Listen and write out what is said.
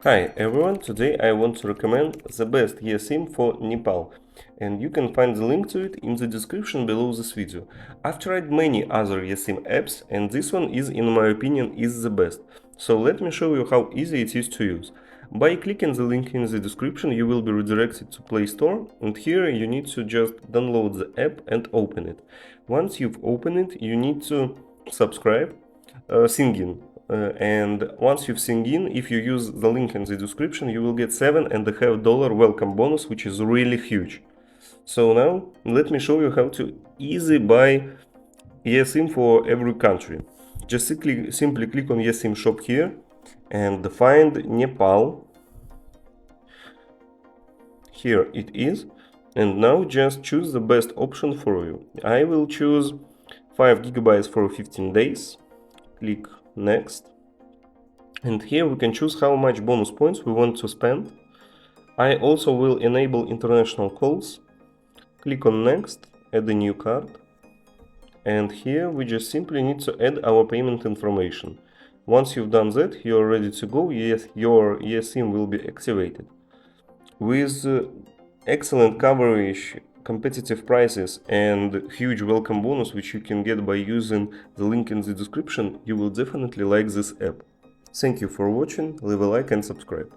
Hi everyone, today I want to recommend the best Esim for Nepal, and you can find the link to it in the description below this video. I've tried many other Esim apps and this one is, in my opinion, is the best. So let me show you how easy it is to use. By clicking the link in the description you will be redirected to Play Store, and here you need to just download the app and open it. Once you've opened it you need to subscribe, sign in. And once you've signed in, if you use the link in the description, you will get $7.50 welcome bonus, which is really huge. So now let me show you how to easily buy eSIM for every country. Just simply click on eSIM shop here and find Nepal. Here it is. And now just choose the best option for you. I will choose 5 GB for 15 days. Click next. And here we can choose how much bonus points we want to spend. I also will enable international calls. Click on next, add a new card. And here we just simply need to add our payment information. Once you've done that, you're ready to go. Yes, your eSIM will be activated. With excellent coverage, competitive prices and huge welcome bonus which you can get by using the link in the description, you will definitely like this app. Thank you for watching, leave a like and subscribe.